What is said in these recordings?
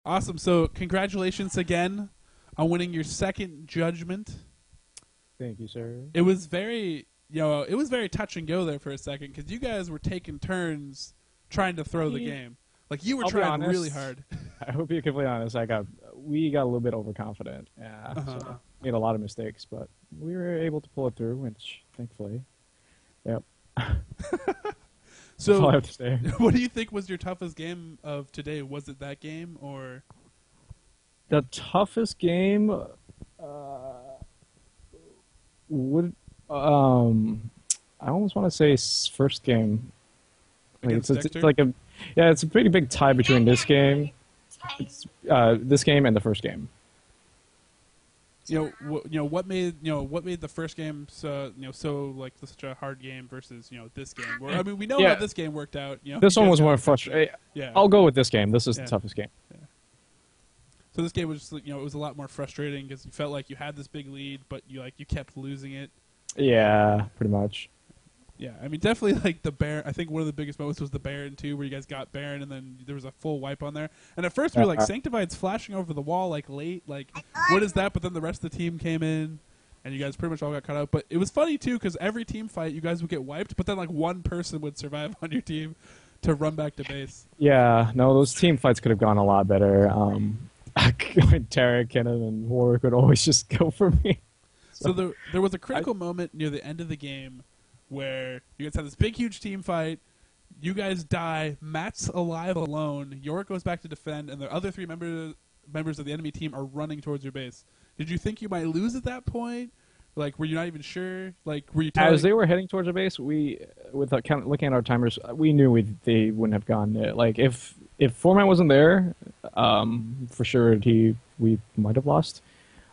Awesome. So congratulations again on winning your second judgment. Thank you, sir. It was very, it was very touch and go there for a second because you guys were taking turns trying to throw the game. Like you were I'll be trying honest. really hard. I hope you're completely honest. We got a little bit overconfident. Yeah, so made a lot of mistakes, but we were able to pull it through, which thankfully, yep. So, That's all I have to say. What do you think was your toughest game of today? Was it that game or The toughest game would I almost want to say first game. Like against it's Dexter? like it's a pretty big tie between this game, this game and the first game. What made the first game so like such a hard game versus this game? Where, I mean, we know Yeah. how this game worked out. This you one guys was more got- frustrating. Yeah. I'll go with this game. This is Yeah. the toughest game. So this game was just, it was a lot more frustrating because you felt like you had this big lead, but you kept losing it. Yeah, pretty much. Yeah, I mean, definitely like the Baron. I think one of the biggest moments was the Baron too, where you guys got Baron, and then there was a full wipe on there. And at first we were like, Sanctified's flashing over the wall like late, like what is that? But then the rest of the team came in, and you guys pretty much all got cut out. But it was funny too because every team fight you guys would get wiped, but then like one person would survive on your team to run back to base. Yeah, no, those team fights could have gone a lot better. Tarek, Kenneth, and Warwick would always just go for me. So there was a critical moment near the end of the game where you guys had this big, huge team fight. You guys die. Matt's alive alone. York goes back to defend, and the other three members of the enemy team are running towards your base. Did you think you might lose at that point? Like, were you not even sure? Like, were you telling... As they were heading towards the base, looking at our timers, we knew they wouldn't have gone there. Like, if Foreman wasn't there, for sure we might have lost.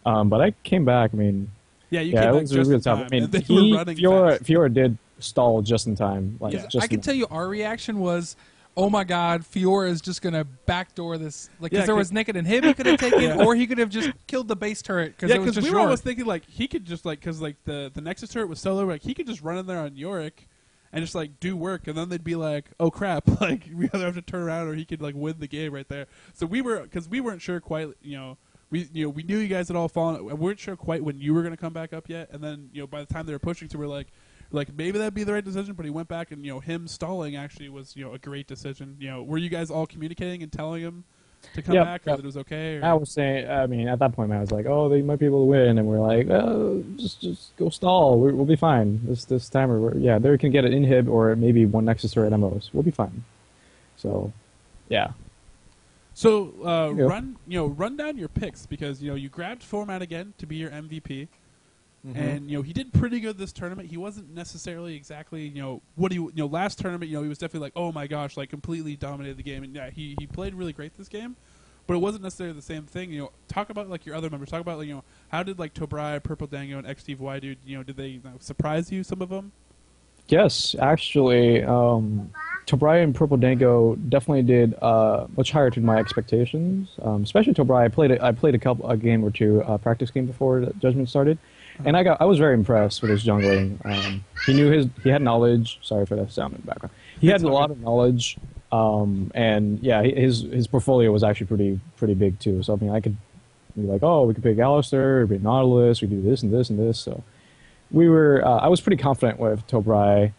But I came back. I mean, yeah, you yeah, came it back was just really in tough. time. I mean, and they were running fast. Fiora did stall just in time. Like, Yeah. just I can tell you our reaction was, oh my God, Fiora is just going to backdoor this. Like, because Yeah, there was naked and him he could have taken, Yeah. or he could have just killed the base turret because Yeah, it was because just we were York. always thinking, like, he could just, like, because, like, the Nexus turret was solo, like, he could just run in there on Yorick and just, like, do work, and then they'd be like, oh, crap, like, we either have to turn around or he could, like, win the game right there. So we weren't sure quite, we knew you guys had all fallen. We weren't sure quite when you were going to come back up yet, and then, by the time they were pushing to, we're like, maybe that'd be the right decision, but he went back and, him stalling actually was, a great decision. Were you guys all communicating and telling him to come back, or that it was okay? Or? I was saying, I mean, at that point, I was like, oh, they might be able to win, and we're like, just go stall. We'll be fine. This timer, they can get an inhib or maybe one Nexus turret at most. We'll be fine. So, yeah. So run down your picks because you grabbed Format again to be your MVP, and he did pretty good this tournament. He wasn't necessarily exactly what he last tournament. He was definitely like, oh my gosh, like completely dominated the game, and yeah, he played really great this game, but it wasn't necessarily the same thing. Talk about like your other members. Talk about how did like Tobrai, Purple Dango, and Steve Y dude. Did they surprise you? Some of them. Yes, actually, Tobrai and Purple Dango definitely did much higher to my expectations. Especially Tobrai, I played a game or two, practice game before the Judgment started, and I was very impressed with his jungling. He had knowledge. Sorry for the sound in the background. He had a lot of knowledge, and yeah, his portfolio was actually pretty big too. So I mean, I could be like, oh, we could pick Alistar, we could Nautilus, we could do this and this and this. So. I was pretty confident with Tobrai.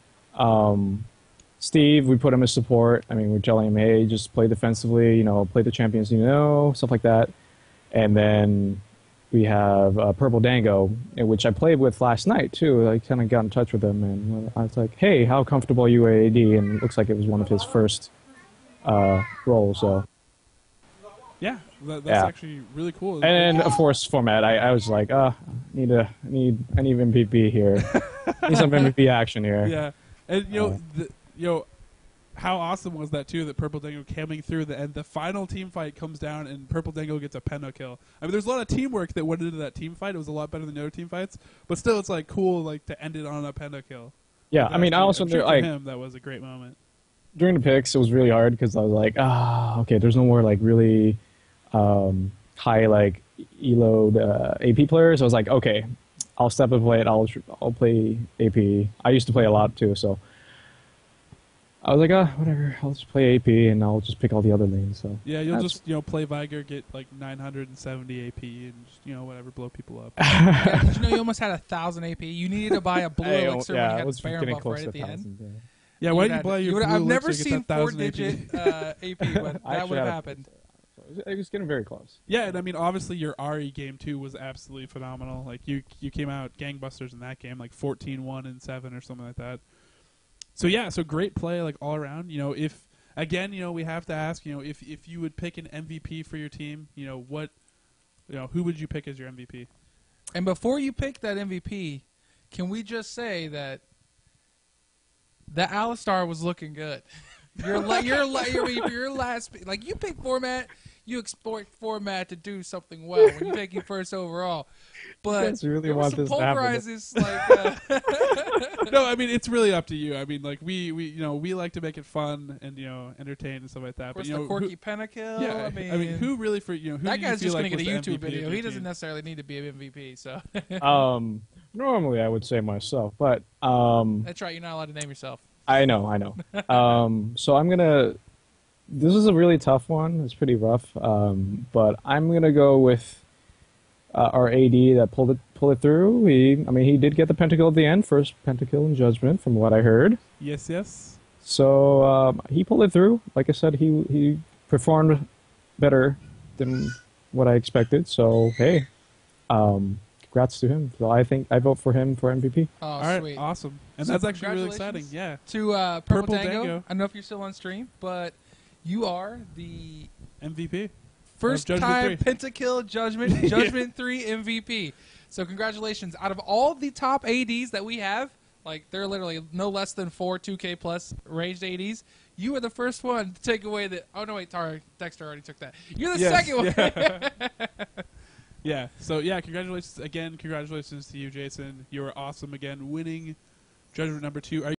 Steve, we put him as support. I mean, we're telling him, hey, just play defensively, play the champions stuff like that. And then we have Purple Dango, which I played with last night, too. I kind of got in touch with him, and I was like, hey, how comfortable are you at AD? And it looks like it was one of his first roles, so... Yeah, that's Yeah. actually really cool. And of course, Format. I was like, I need MVP here. Need some MVP action here. Yeah, and how awesome was that too? That Purple Dango coming through and the final team fight comes down and Purple Dango gets a penta kill. I mean, there's a lot of teamwork that went into that team fight. It was a lot better than the other team fights, but still, it's like cool like to end it on a penta kill. Yeah, Like, I mean, I also I'm sure knew for like him that was a great moment. during the picks, it was really hard because I was like, okay, there's no more like really high like elo AP players. I was like, okay, I'll step and play it. I'll play AP. I used to play a lot too, so I was like, whatever. I'll just play AP and I'll just pick all the other lanes. So Yeah, you'll That's- just play Viger, get like 970 AP, and just whatever, blow people up. Yeah, did you know you almost had 1,000 AP? You needed to buy a blue elixir when you I had was Baron getting buff close right to at the end. 1,000. Yeah, why didn't you buy your blue I've never elixir to seen get that 1,000 AP? 4-digit AP, but I that actually would have had a- happened. It was getting very close. Yeah, and I mean, obviously, your RE game too was absolutely phenomenal. Like you came out gangbusters in that game, like 14-1 and 7 or something like that. So yeah, so great play, like all around. If again, we have to ask, if you would pick an MVP for your team, what, who would you pick as your MVP? And before you pick that MVP, can we just say that the Alistar was looking good? Your last, like, you pick format, you expect format to do something well when you take you first overall. But guys really there were want some this to happen. pulverizes, like, No, I mean it's really up to you. I mean, like we like to make it fun and entertain and stuff like that. of course, But the Corky Pentakill. yeah, I mean, who really who that do guy's you feel just going like to get a was the YouTube MVP of video. your He doesn't team? necessarily need to be an MVP. So Normally I would say myself, but that's right. You're not allowed to name yourself. I know. So I'm gonna. This is a really tough one. It's pretty rough, but I'm gonna go with our AD that pulled it through. He did get the pentakill at the end, first pentakill in Judgment, from what I heard. Yes. So he pulled it through. Like I said, he performed better than what I expected. So hey, congrats to him. So I think I vote for him for MVP. Oh, All right, sweet. awesome. And So that's actually really exciting. congratulations. Yeah, To Purple Purple Dango. Dango. I don't know if you're still on stream, but you are the MVP. first Judgment time 3. Pentakill Judgment 3 MVP. So congratulations. Out of all the top ADs that we have, like there are literally no less than 4 2K plus ranged ADs. You are the first one to take away the... Oh, no, wait, Dexter already took that. You're the Yes, second one. Yeah. So yeah, congratulations again. Congratulations to you, Jason. You were awesome again, winning Judgment number 2.